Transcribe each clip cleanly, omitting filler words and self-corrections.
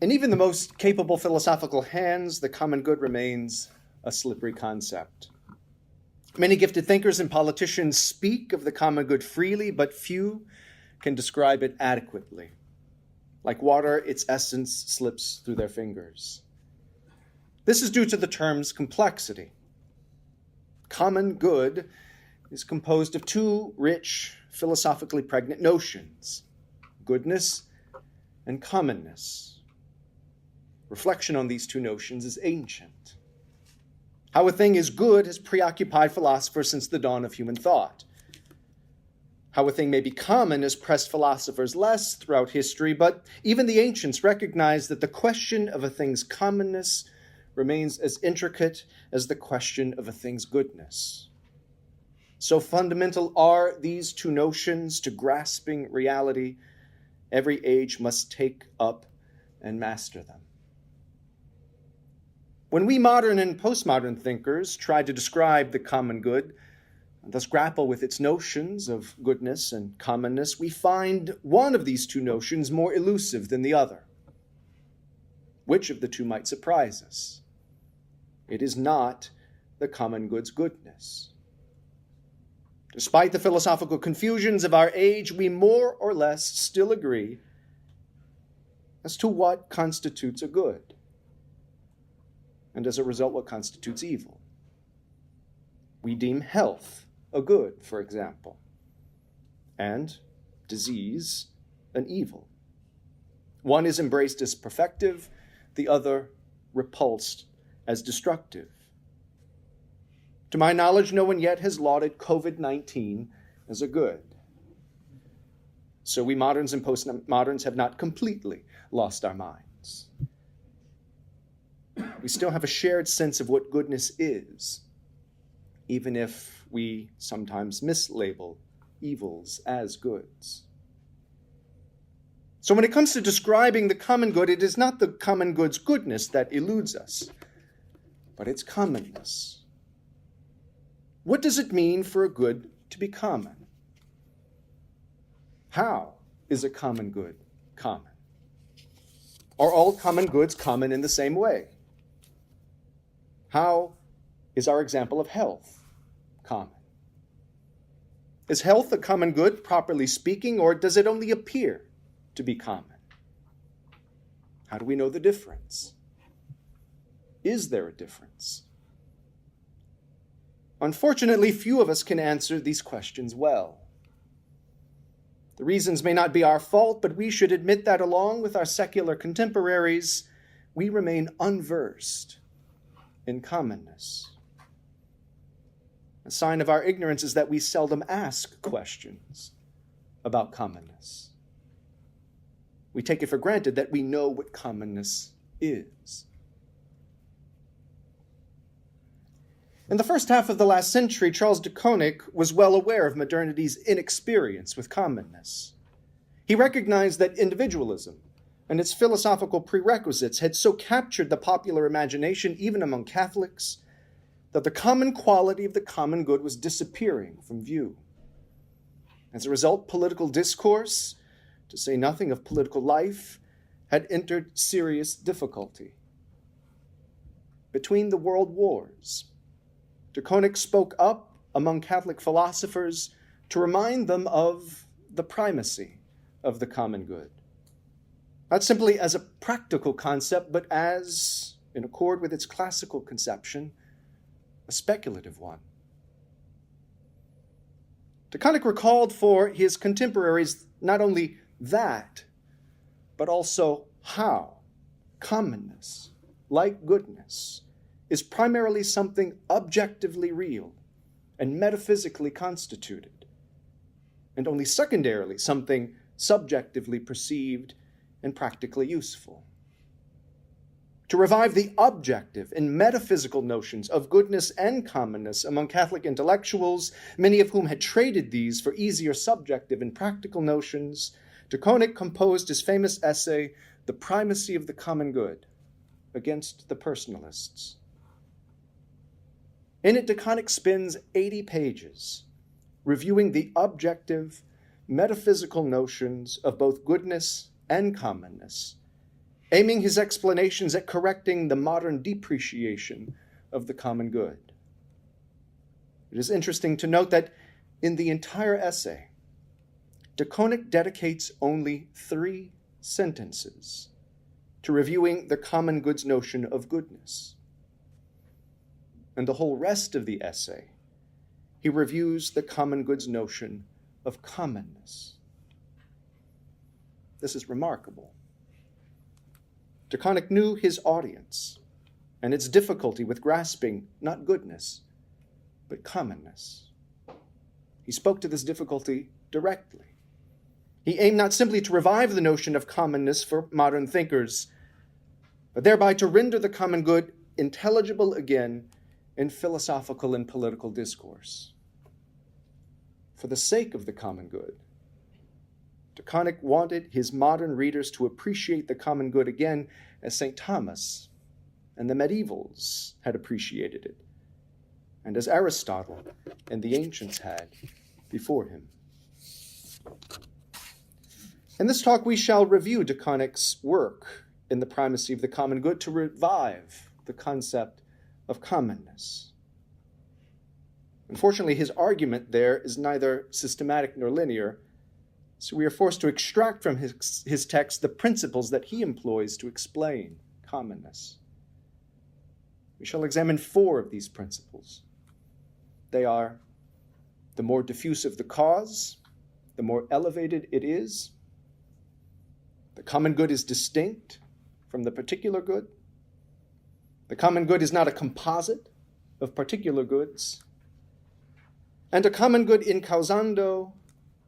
In even the most capable philosophical hands, the common good remains a slippery concept. Many gifted thinkers and politicians speak of the common good freely, but few can describe it adequately. Like water, its essence slips through their fingers. This is due to the term's complexity. Common good is composed of two rich, philosophically pregnant notions: goodness and commonness. Reflection on these two notions is ancient. How a thing is good has preoccupied philosophers since the dawn of human thought. How a thing may be common has pressed philosophers less throughout history, but even the ancients recognized that the question of a thing's commonness remains as intricate as the question of a thing's goodness. So fundamental are these two notions to grasping reality, every age must take up and master them. When we modern and postmodern thinkers try to describe the common good, and thus grapple with its notions of goodness and commonness, we find one of these two notions more elusive than the other. Which of the two might surprise us? It is not the common good's goodness. Despite the philosophical confusions of our age, we more or less still agree as to what constitutes a good, and as a result, what constitutes evil. We deem health a good, for example, and disease an evil. One is embraced as perfective, the other repulsed as destructive. To my knowledge, no one yet has lauded COVID-19 as a good. So we moderns and postmoderns have not completely lost our minds. We still have a shared sense of what goodness is, even if we sometimes mislabel evils as goods. So when it comes to describing the common good, it is not the common good's goodness that eludes us, but its commonness. What does it mean for a good to be common? How is a common good common? Are all common goods common in the same way? How is our example of health common? Is health a common good, properly speaking, or does it only appear to be common? How do we know the difference? Is there a difference? Unfortunately, few of us can answer these questions well. The reasons may not be our fault, but we should admit that along with our secular contemporaries, we remain unversed in commonness. A sign of our ignorance is that we seldom ask questions about commonness. We take it for granted that we know what commonness is. In the first half of the last century, Charles de Koninck was well aware of modernity's inexperience with commonness. He recognized that individualism and its philosophical prerequisites had so captured the popular imagination, even among Catholics, that the common quality of the common good was disappearing from view. As a result, political discourse, to say nothing of political life, had entered serious difficulty. Between the world wars, de Koninck spoke up among Catholic philosophers to remind them of the primacy of the common good. Not simply as a practical concept, but as, in accord with its classical conception, a speculative one. De Koninck recalled for his contemporaries not only that, but also how commonness, like goodness, is primarily something objectively real and metaphysically constituted, and only secondarily something subjectively perceived and practically useful. To revive the objective and metaphysical notions of goodness and commonness among Catholic intellectuals, many of whom had traded these for easier subjective and practical notions, de Koninck composed his famous essay, The Primacy of the Common Good, against the personalists. In it, de Koninck spends 80 pages reviewing the objective, metaphysical notions of both goodness and commonness, aiming his explanations at correcting the modern depreciation of the common good. It is interesting to note that in the entire essay, de Koninck dedicates only 3 sentences to reviewing the common good's notion of goodness. And the whole rest of the essay, he reviews the common good's notion of commonness. This is remarkable. De Koninck knew his audience and its difficulty with grasping not goodness, but commonness. He spoke to this difficulty directly. He aimed not simply to revive the notion of commonness for modern thinkers, but thereby to render the common good intelligible again in philosophical and political discourse. For the sake of the common good, de Koninck wanted his modern readers to appreciate the common good again as St. Thomas and the medievals had appreciated it, and as Aristotle and the ancients had before him. In this talk, we shall review de Konink's work in the primacy of the common good to revive the concept of commonness. Unfortunately, his argument there is neither systematic nor linear, so we are forced to extract from his text the principles that he employs to explain commonness. We shall examine 4 of these principles. They are: the more diffusive the cause, the more elevated it is; the common good is distinct from the particular good; the common good is not a composite of particular goods; and a common good in causando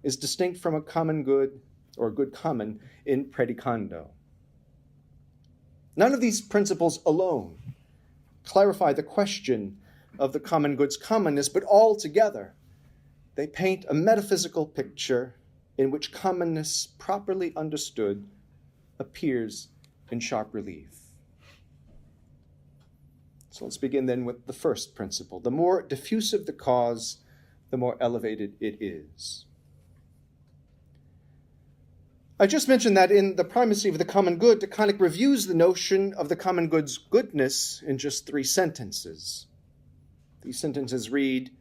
is distinct from a common good, or a good common, in predicando. None of these principles alone clarify the question of the common good's commonness, but all together they paint a metaphysical picture in which commonness, properly understood, appears in sharp relief. So let's begin then with the first principle. The more diffusive the cause, the more elevated it is. I just mentioned that in the primacy of the common good, de Koninck reviews the notion of the common good's goodness in just 3 sentences. These sentences read,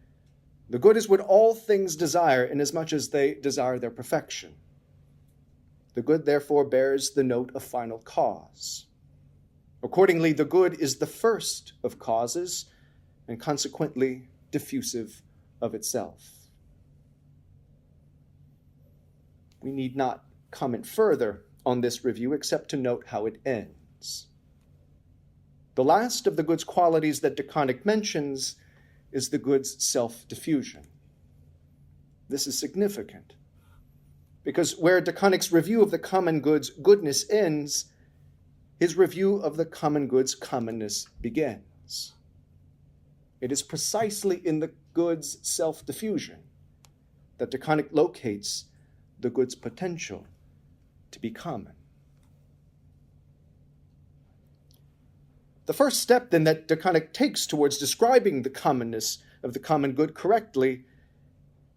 "The good is what all things desire, inasmuch as they desire their perfection. The good, therefore, bears the note of final cause. Accordingly, the good is the first of causes, and consequently diffusive of itself." We need not comment further on this review except to note how it ends. The last of the good's qualities that de Koninck mentions is the good's self-diffusion. This is significant, because where de Konink's review of the common good's goodness ends, his review of the common good's commonness begins. It is precisely in the good's self-diffusion that de Koninck locates the good's potential to be common. The first step, then, that de Koninck takes towards describing the commonness of the common good correctly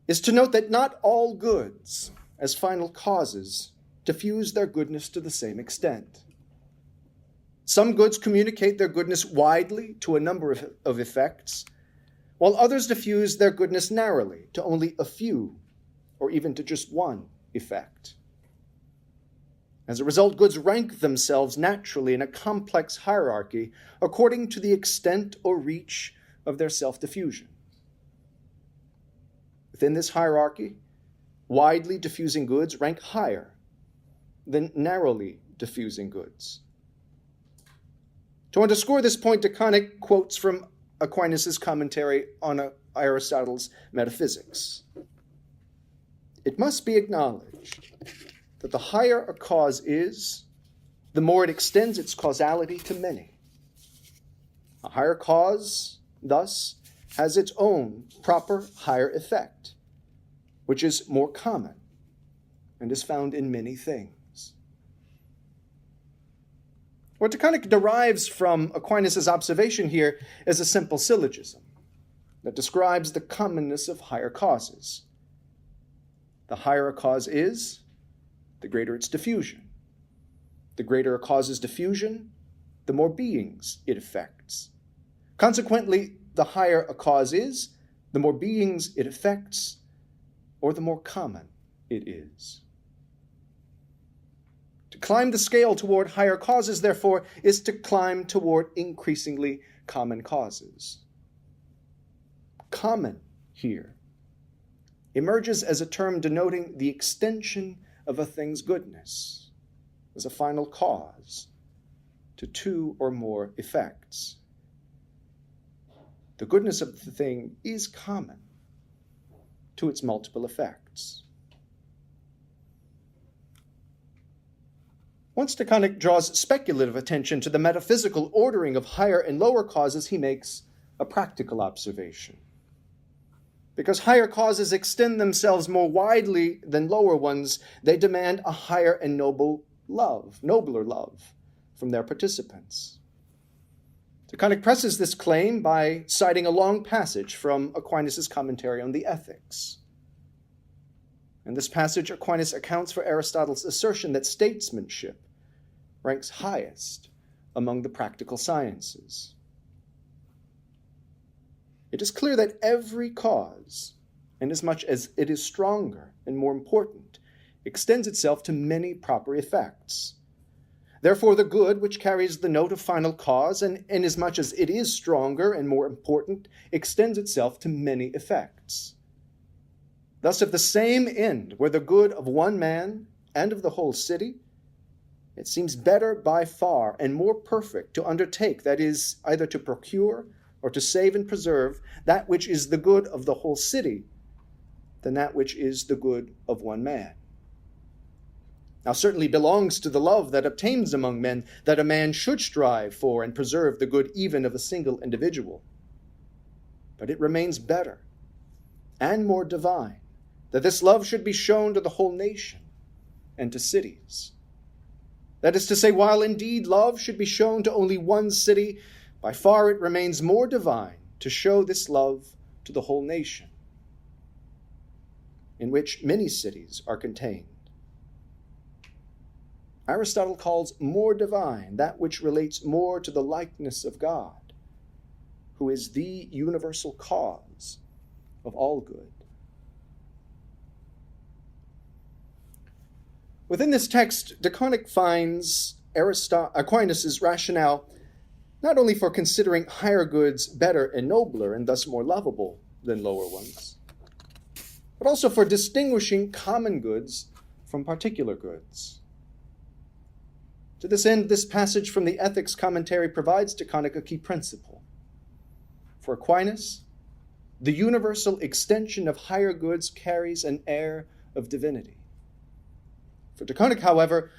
is to note that not all goods, as final causes, diffuse their goodness to the same extent. Some goods communicate their goodness widely to a number of effects, while others diffuse their goodness narrowly to only a few, or even to just one effect. As a result, goods rank themselves naturally in a complex hierarchy according to the extent or reach of their self-diffusion. Within this hierarchy, widely diffusing goods rank higher than narrowly diffusing goods. To underscore this point, de Koninck quotes from Aquinas' commentary on Aristotle's Metaphysics. "It must be acknowledged that the higher a cause is, the more it extends its causality to many. A higher cause, thus, has its own proper higher effect, which is more common and is found in many things." What de Koninck derives from Aquinas' observation here is a simple syllogism that describes the commonness of higher causes. The higher a cause is, the greater its diffusion. The greater a cause's diffusion, the more beings it affects. Consequently, the higher a cause is, the more beings it affects, or the more common it is. To climb the scale toward higher causes, therefore, is to climb toward increasingly common causes. Common here emerges as a term denoting the extension of a thing's goodness as a final cause to two or more effects. The goodness of the thing is common to its multiple effects. Once Taconic draws speculative attention to the metaphysical ordering of higher and lower causes, he makes a practical observation. Because higher causes extend themselves more widely than lower ones, they demand a higher and nobler love from their participants. Taconic presses this claim by citing a long passage from Aquinas' commentary on the Ethics. In this passage, Aquinas accounts for Aristotle's assertion that statesmanship ranks highest among the practical sciences. It is clear that every cause, inasmuch as it is stronger and more important, extends itself to many proper effects. Therefore, the good, which carries the note of final cause, and inasmuch as it is stronger and more important, extends itself to many effects. Thus, if the same end were the good of one man and of the whole city, it seems better by far and more perfect to undertake, that is, either to procure or to save and preserve that which is the good of the whole city than that which is the good of one man. Now, certainly belongs to the love that obtains among men that a man should strive for and preserve the good even of a single individual. But it remains better and more divine that this love should be shown to the whole nation and to cities. That is to say, while indeed love should be shown to only one city, by far it remains more divine to show this love to the whole nation, in which many cities are contained. Aristotle calls more divine that which relates more to the likeness of God, who is the universal cause of all good. Within this text, Taconic finds Aquinas' rationale not only for considering higher goods better and nobler and thus more lovable than lower ones, but also for distinguishing common goods from particular goods. To this end, this passage from the Ethics commentary provides Taconic a key principle. For Aquinas, the universal extension of higher goods carries an air of divinity. For Taconic, however,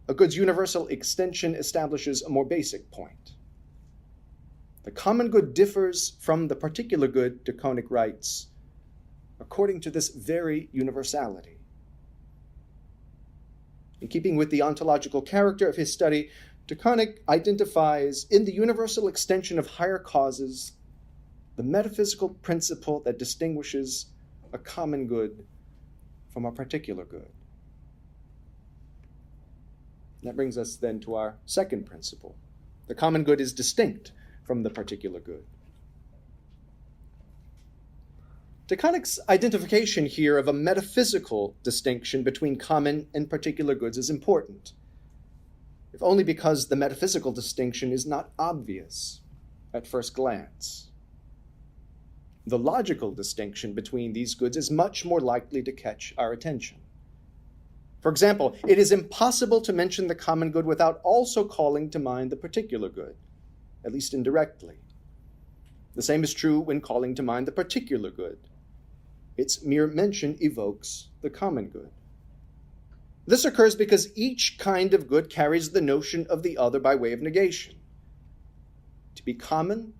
a good's universal extension establishes a more basic point. The common good differs from the particular good, Taconic writes, according to this very universality. In keeping with the ontological character of his study, Taconic identifies in the universal extension of higher causes the metaphysical principle that distinguishes a common good from a particular good. That brings us then to our second principle. The common good is distinct from the particular good. Taconic's identification here of a metaphysical distinction between common and particular goods is important, if only because the metaphysical distinction is not obvious at first glance. The logical distinction between these goods is much more likely to catch our attention. For example, it is impossible to mention the common good without also calling to mind the particular good, at least indirectly. The same is true when calling to mind the particular good. Its mere mention evokes the common good. This occurs because each kind of good carries the notion of the other by way of negation. To be common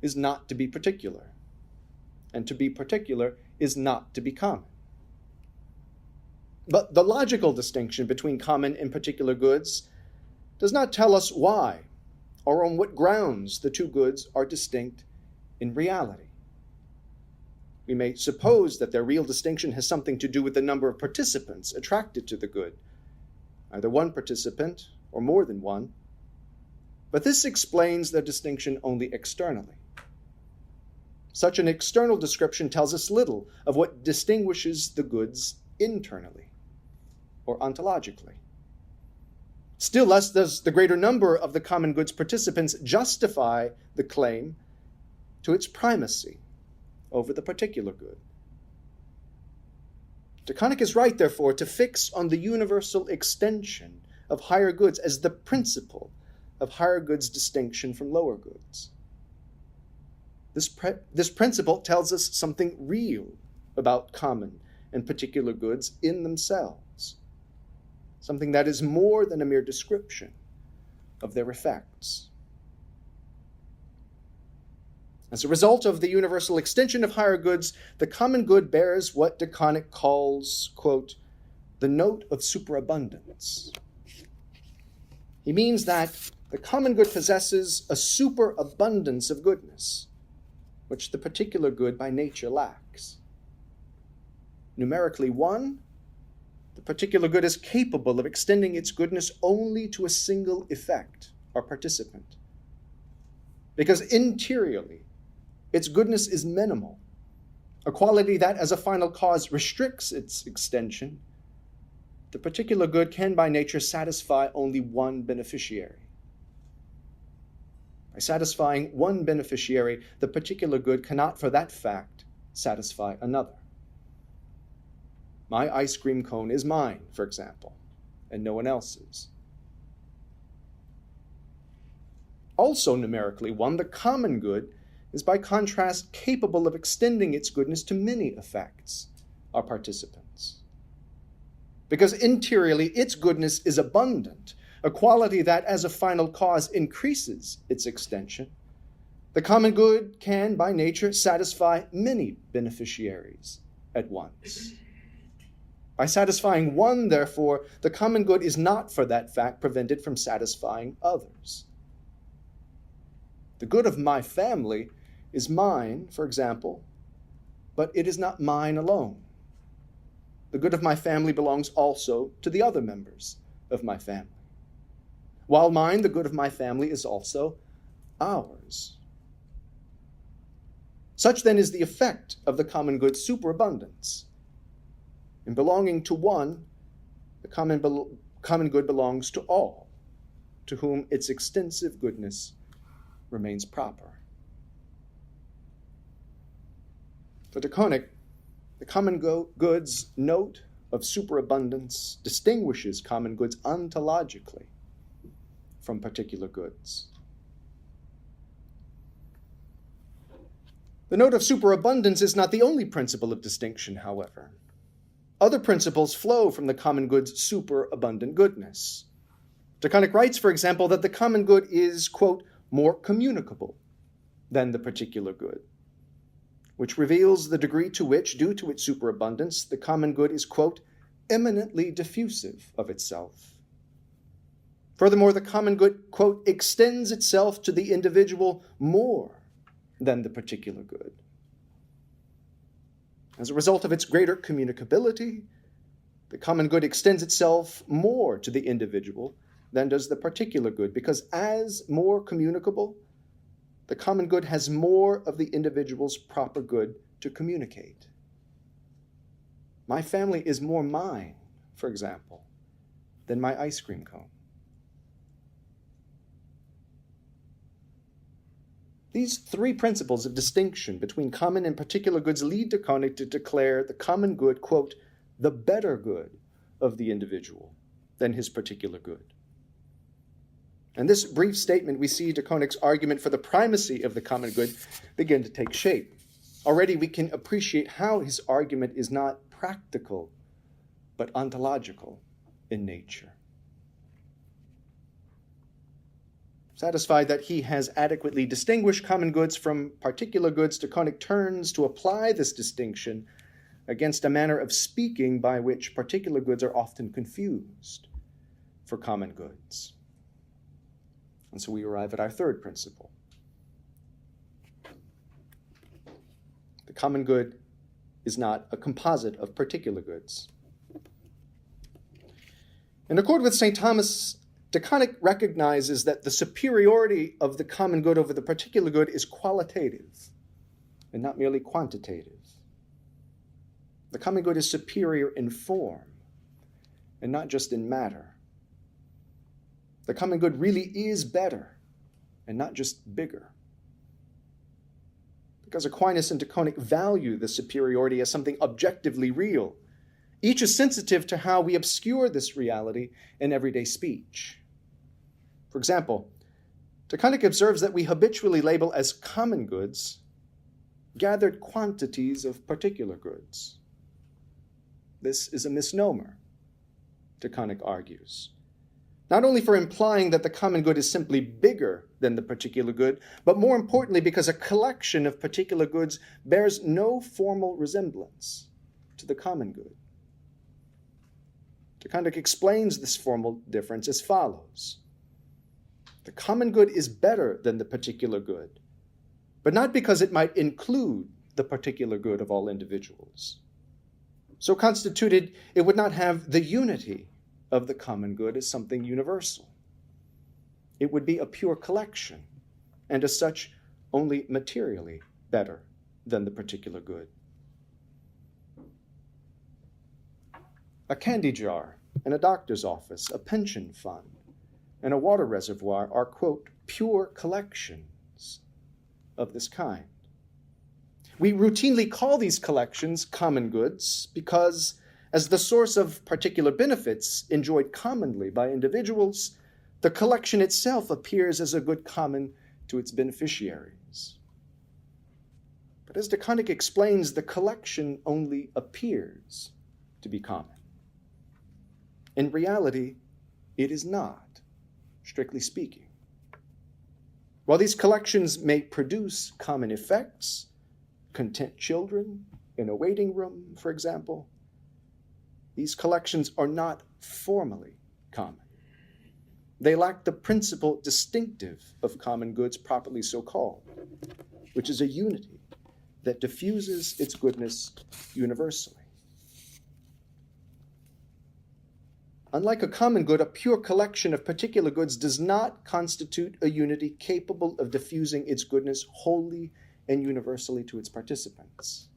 is not to be particular, and to be particular is not to be common. But the logical distinction between common and particular goods does not tell us why or on what grounds the two goods are distinct in reality. We may suppose that their real distinction has something to do with the number of participants attracted to the good, either one participant or more than one, but this explains the distinction only externally. Such an external description tells us little of what distinguishes the goods internally or ontologically. Still less does the greater number of the common goods participants justify the claim to its primacy over the particular good. DeConnick is right, therefore, to fix on the universal extension of higher goods as the principle of higher goods' distinction from lower goods. This principle tells us something real about common and particular goods in themselves, something that is more than a mere description of their effects. As a result of the universal extension of higher goods, the common good bears what DeConnick calls, quote, the note of superabundance. He means that the common good possesses a superabundance of goodness, which the particular good by nature lacks. Numerically one, the particular good is capable of extending its goodness only to a single effect or participant, because interiorly its goodness is minimal, a quality that as a final cause restricts its extension. The particular good can by nature satisfy only one beneficiary. By satisfying one beneficiary, the particular good cannot for that fact satisfy another. My ice cream cone is mine, for example, and no one else's. Also numerically one, the common good is by contrast capable of extending its goodness to many effects or participants, because interiorly its goodness is abundant, a quality that as a final cause increases its extension. The common good can by nature satisfy many beneficiaries at once. By satisfying one, therefore, the common good is not for that fact prevented from satisfying others. The good of my family is mine, for example, but it is not mine alone. The good of my family belongs also to the other members of my family. While mine, the good of my family is also ours. Such then is the effect of the common good superabundance. In belonging to one, the common good belongs to all, to whom its extensive goodness remains proper. For DeConnick, the common goods note of superabundance distinguishes common goods ontologically from particular goods. The note of superabundance is not the only principle of distinction, however. Other principles flow from the common good's superabundant goodness. DeConnick writes, for example, that the common good is, quote, more communicable than the particular good, which reveals the degree to which, due to its superabundance, the common good is, quote, eminently diffusive of itself. Furthermore, the common good, quote, extends itself to the individual more than the particular good. As a result of its greater communicability, the common good extends itself more to the individual than does the particular good, because as more communicable, the common good has more of the individual's proper good to communicate. My family is more mine, for example, than my ice cream cone. These three principles of distinction between common and particular goods lead DeConnick to declare the common good, quote, the better good of the individual than his particular good. In this brief statement, we see DeConnick's argument for the primacy of the common good begin to take shape. Already we can appreciate how his argument is not practical, but ontological in nature. Satisfied that he has adequately distinguished common goods from particular goods, DeConnick turns to apply this distinction against a manner of speaking by which particular goods are often confused for common goods. And so we arrive at our third principle. The common good is not a composite of particular goods. In accord with St. Thomas Taconic recognizes that the superiority of the common good over the particular good is qualitative and not merely quantitative. The common good is superior in form and not just in matter. The common good really is better and not just bigger. Because Aquinas and Taconic value the superiority as something objectively real, each is sensitive to how we obscure this reality in everyday speech. For example, Taconic observes that we habitually label as common goods gathered quantities of particular goods. This is a misnomer, Taconic argues, not only for implying that the common good is simply bigger than the particular good, but more importantly because a collection of particular goods bears no formal resemblance to the common good. Taconic explains this formal difference as follows. The common good is better than the particular good, but not because it might include the particular good of all individuals. So constituted, it would not have the unity of the common good as something universal. It would be a pure collection, and as such, only materially better than the particular good. A candy jar in a doctor's office, a pension fund, and a water reservoir are, quote, pure collections of this kind. We routinely call these collections common goods because, as the source of particular benefits enjoyed commonly by individuals, the collection itself appears as a good common to its beneficiaries. But as Taconic explains, the collection only appears to be common. In reality, it is not, strictly speaking. While these collections may produce common effects, content children in a waiting room, for example, these collections are not formally common. They lack the principle distinctive of common goods properly so called, which is a unity that diffuses its goodness universally. Unlike a common good, a pure collection of particular goods does not constitute a unity capable of diffusing its goodness wholly and universally to its participants.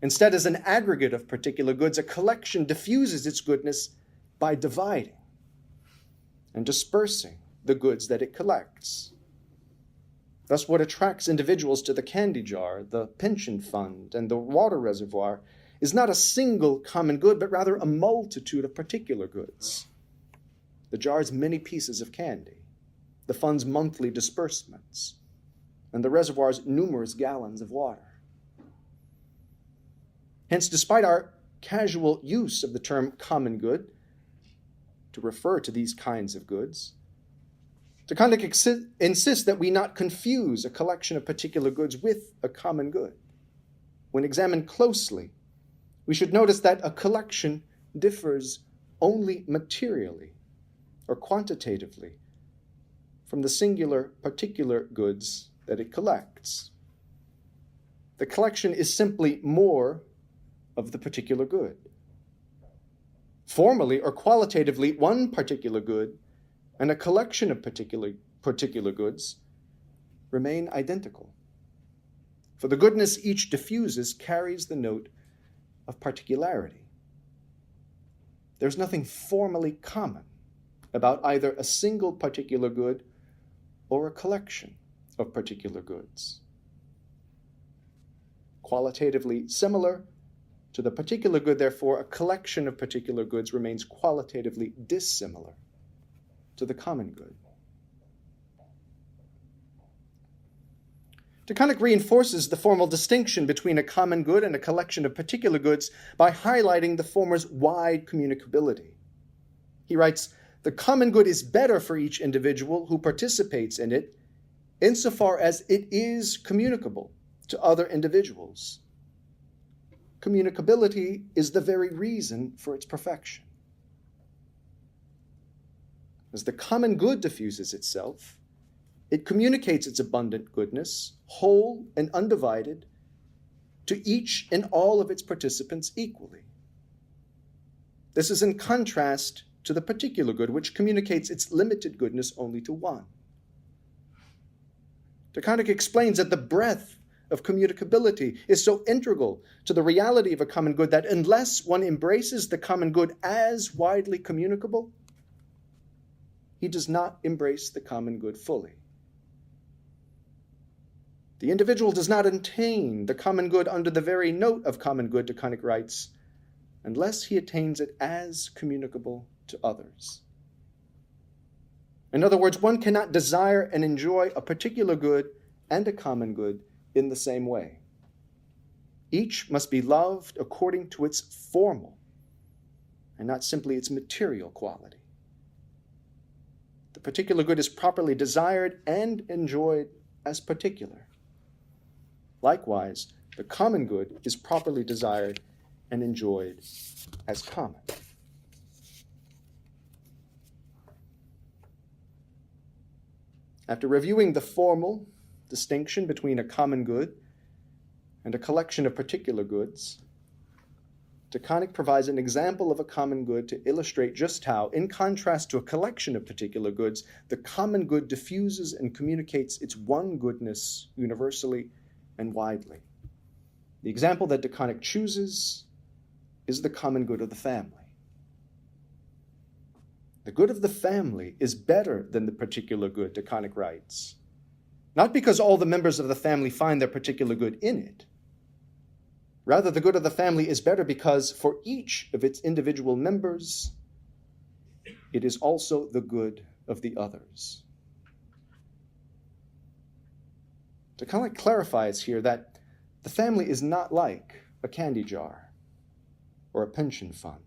Instead, as an aggregate of particular goods, a collection diffuses its goodness by dividing and dispersing the goods that it collects. Thus, what attracts individuals to the candy jar, the pension fund, and the water reservoir is not a single common good, but rather a multitude of particular goods. The jar's many pieces of candy, the fund's monthly disbursements, and the reservoir's numerous gallons of water. Hence, despite our casual use of the term common good to refer to these kinds of goods, Taconic insists that we not confuse a collection of particular goods with a common good. When examined closely, we should notice that a collection differs only materially or quantitatively from the singular particular goods that it collects. The collection is simply more of the particular good. Formally or qualitatively, one particular good and a collection of particular goods remain identical. For the goodness each diffuses carries the note of particularity. There's nothing formally common about either a single particular good or a collection of particular goods. Qualitatively similar to the particular good, therefore, a collection of particular goods remains qualitatively dissimilar to the common good. Taconic reinforces the formal distinction between a common good and a collection of particular goods by highlighting the former's wide communicability. He writes, "The common good is better for each individual who participates in it insofar as it is communicable to other individuals. Communicability is the very reason for its perfection. As the common good diffuses itself, it communicates its abundant goodness, whole and undivided, to each and all of its participants equally. This is in contrast to the particular good, which communicates its limited goodness only to one. DeConnick explains that the breadth of communicability is so integral to the reality of a common good that unless one embraces the common good as widely communicable, he does not embrace the common good fully. The individual does not attain the common good under the very note of common good, DeConnick writes, unless he attains it as communicable to others. In other words, one cannot desire and enjoy a particular good and a common good in the same way. Each must be loved according to its formal and not simply its material quality. The particular good is properly desired and enjoyed as particular. Likewise, the common good is properly desired and enjoyed as common. After reviewing the formal distinction between a common good and a collection of particular goods, DeConnick provides an example of a common good to illustrate just how, in contrast to a collection of particular goods, the common good diffuses and communicates its one goodness universally and widely. The example that DeConnick chooses is the common good of the family. The good of the family is better than the particular good, DeConnick writes, not because all the members of the family find their particular good in it. Rather, the good of the family is better because for each of its individual members, it is also the good of the others. DeConnick clarifies here that the family is not like a candy jar or a pension fund,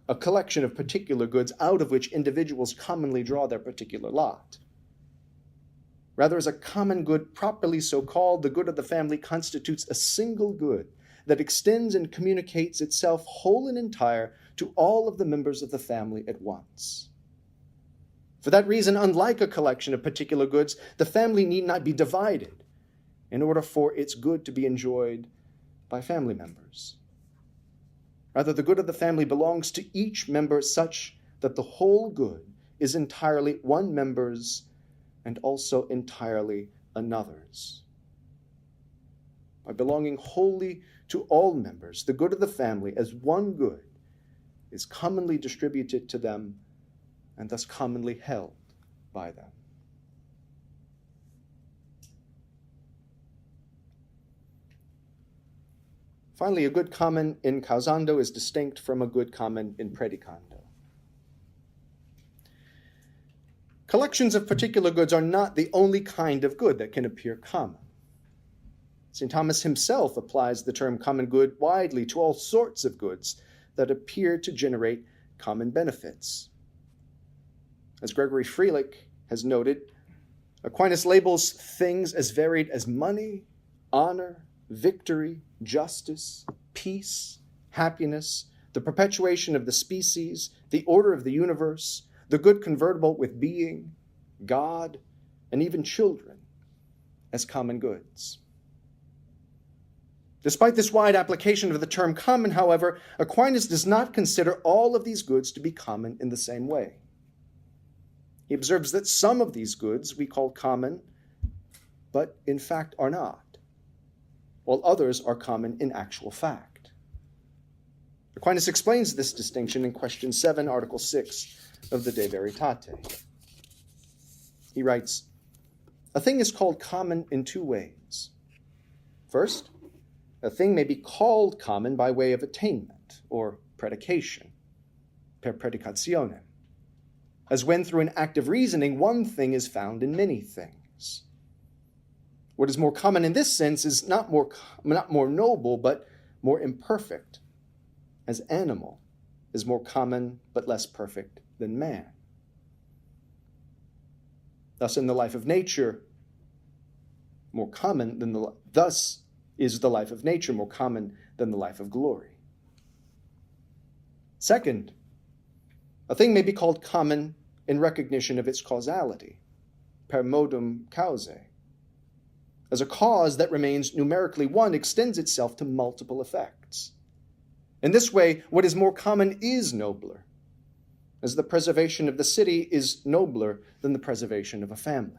a collection of particular goods out of which individuals commonly draw their particular lot. Rather, as a common good properly so called, the good of the family constitutes a single good that extends and communicates itself whole and entire to all of the members of the family at once. For that reason, unlike a collection of particular goods, the family need not be divided in order for its good to be enjoyed by family members. Rather, the good of the family belongs to each member such that the whole good is entirely one member's and also entirely another's. By belonging wholly to all members, the good of the family as one good is commonly distributed to them and thus commonly held by them. Finally, a good common in causando is distinct from a good common in predicando. Collections of particular goods are not the only kind of good that can appear common. St. Thomas himself applies the term common good widely to all sorts of goods that appear to generate common benefits. As Gregory Frelich has noted, Aquinas labels things as varied as money, honor, victory, justice, peace, happiness, the perpetuation of the species, the order of the universe, the good convertible with being, God, and even children as common goods. Despite this wide application of the term common, however, Aquinas does not consider all of these goods to be common in the same way. He observes that some of these goods we call common, but in fact are not, while others are common in actual fact. Aquinas explains this distinction in question 7, article 6 of the De Veritate. He writes, "A thing is called common in two ways. First, a thing may be called common by way of attainment or predication, per predicationem, as when through an act of reasoning one thing is found in many things. What is more common in this sense is not more noble, but more imperfect, as animal is more common but less perfect than man. Thus, in the life of nature, thus is the life of nature more common than the life of glory. Second, a thing may be called common in recognition of its causality, per modum causae, as a cause that remains numerically one extends itself to multiple effects. In this way, what is more common is nobler, as the preservation of the city is nobler than the preservation of a family.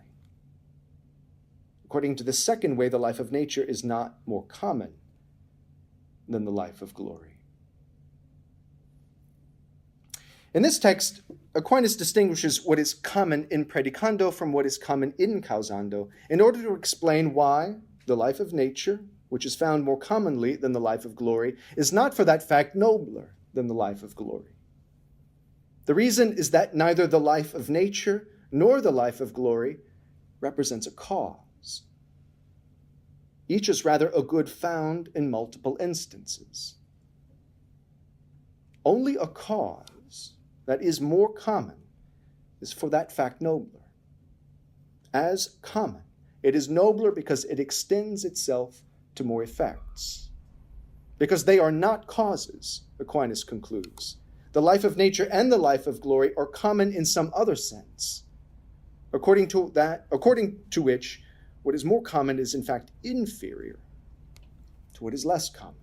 According to the second way, the life of nature is not more common than the life of glory. In this text, Aquinas distinguishes what is common in predicando from what is common in causando in order to explain why the life of nature, which is found more commonly than the life of glory, is not for that fact nobler than the life of glory. The reason is that neither the life of nature nor the life of glory represents a cause. Each is rather a good found in multiple instances. Only a cause that is more common is for that fact nobler. As common, it is nobler because it extends itself to more effects. Because they are not causes, Aquinas concludes. The life of nature and the life of glory are common in some other sense, according to which what is more common is in fact inferior to what is less common.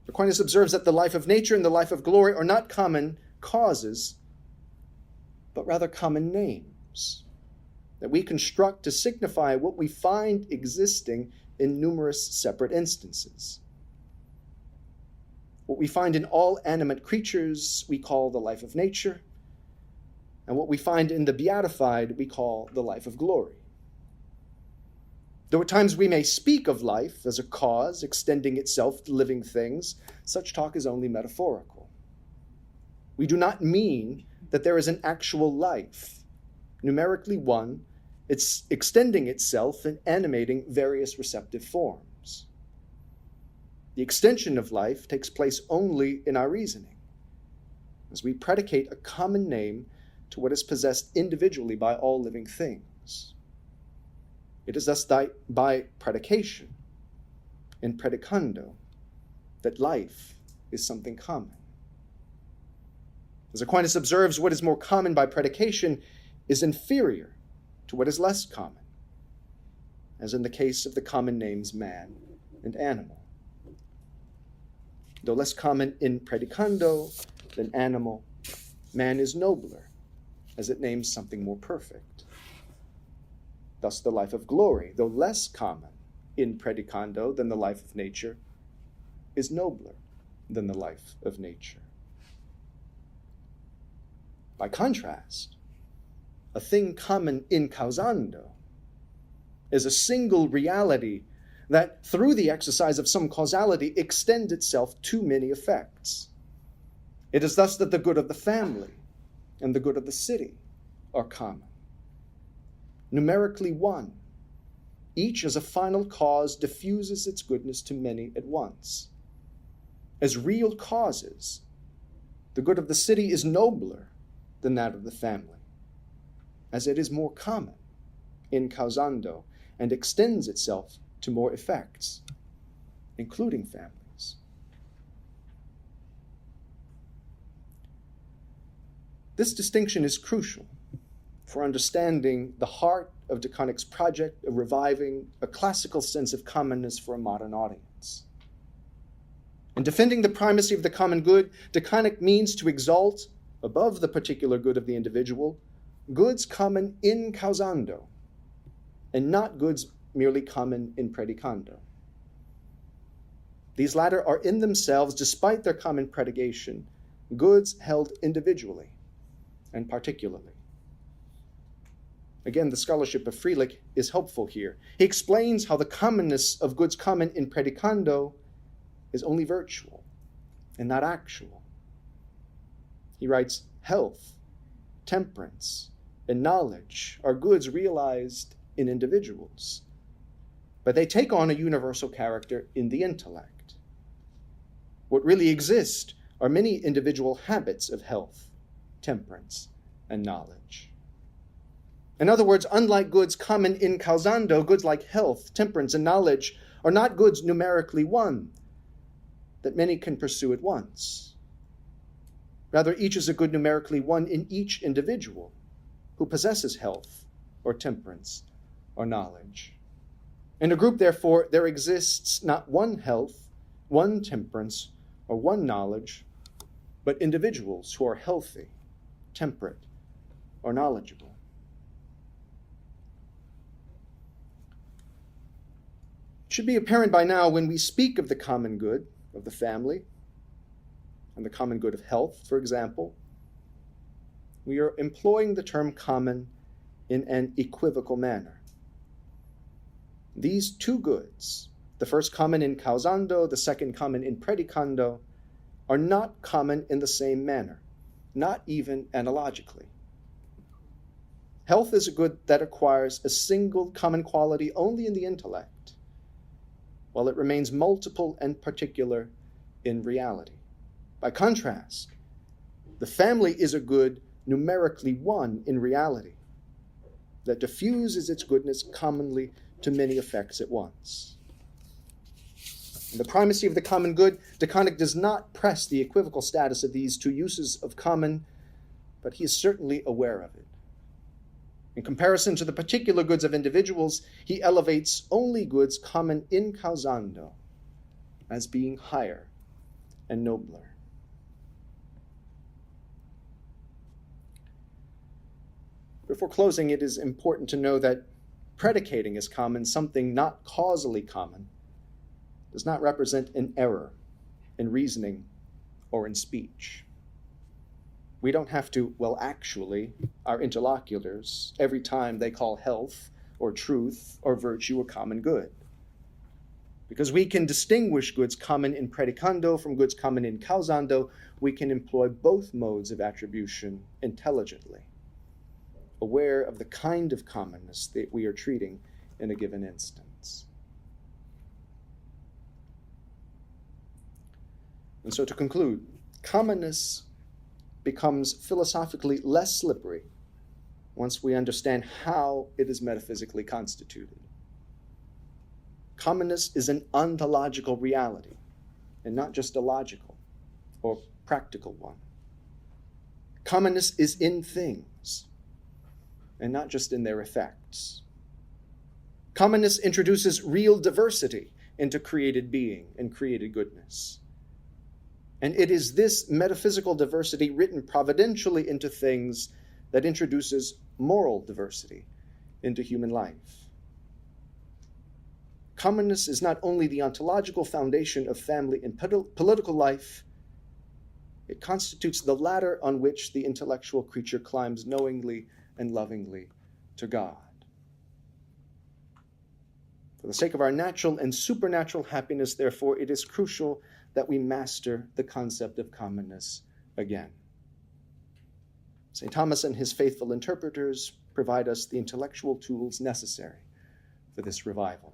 Aquinas observes that the life of nature and the life of glory are not common causes, but rather common names that we construct to signify what we find existing in numerous separate instances. What we find in all animate creatures we call the life of nature, and what we find in the beatified we call the life of glory. Though at times we may speak of life as a cause extending itself to living things, such talk is only metaphorical. We do not mean that there is an actual life, numerically one, it's extending itself and animating various receptive forms. The extension of life takes place only in our reasoning, as we predicate a common name to what is possessed individually by all living things. It is thus by predication, in predicando, that life is something common. As Aquinas observes, what is more common by predication is inferior to what is less common, as in the case of the common names man and animal. Though less common in predicando than animal, man is nobler, as it names something more perfect. Thus the life of glory, though less common in predicando than the life of nature, is nobler than the life of nature. By contrast, a thing common in causando is a single reality that, through the exercise of some causality, extends itself to many effects. It is thus that the good of the family and the good of the city are common. Numerically one, each as a final cause diffuses its goodness to many at once. As real causes, the good of the city is nobler than that of the family, as it is more common in causando and extends itself to more effects, including families. This distinction is crucial for understanding the heart of De Koninck's project of reviving a classical sense of commonness for a modern audience. In defending the primacy of the common good, De Koninck means to exalt, above the particular good of the individual, goods common in causando, and not goods merely common in predicando. These latter are in themselves, despite their common predication, goods held individually and particularly. Again, the scholarship of Freilich is helpful here. He explains how the commonness of goods common in predicando is only virtual and not actual. He writes, health, temperance, and knowledge are goods realized in individuals, but they take on a universal character in the intellect. What really exists are many individual habits of health, temperance, and knowledge. In other words, unlike goods common in causando, goods like health, temperance, and knowledge are not goods numerically one that many can pursue at once. Rather, each is a good numerically one in each individual who possesses health or temperance or knowledge. In a group, therefore, there exists not one health, one temperance, or one knowledge, but individuals who are healthy, temperate, or knowledgeable. It should be apparent by now when we speak of the common good of the family and the common good of health, for example, we are employing the term common in an equivocal manner. These two goods, the first common in causando, the second common in predicando, are not common in the same manner, not even analogically. Health is a good that acquires a single common quality only in the intellect, while it remains multiple and particular in reality. By contrast, the family is a good numerically one in reality, that diffuses its goodness commonly to many effects at once. In the primacy of the common good, de Koninck does not press the equivocal status of these two uses of common, but he is certainly aware of it. In comparison to the particular goods of individuals, he elevates only goods common in causando as being higher and nobler. Before closing, it is important to know that predicating as common something not causally common does not represent an error in reasoning or in speech. We don't have to, well, actually, our interlocutors, every time they call health or truth or virtue a common good. Because we can distinguish goods common in predicando from goods common in causando, we can employ both modes of attribution intelligently, aware of the kind of commonness that we are treating in a given instance. And so to conclude, commonness becomes philosophically less slippery once we understand how it is metaphysically constituted. Commonness is an ontological reality, and not just a logical or practical one. Commonness is in things, and not just in their effects. Commonness introduces real diversity into created being and created goodness. And it is this metaphysical diversity written providentially into things that introduces moral diversity into human life. Commonness is not only the ontological foundation of family and political life, it constitutes the ladder on which the intellectual creature climbs knowingly and lovingly to God. For the sake of our natural and supernatural happiness, therefore, it is crucial that we master the concept of commonness again. St. Thomas and his faithful interpreters provide us the intellectual tools necessary for this revival.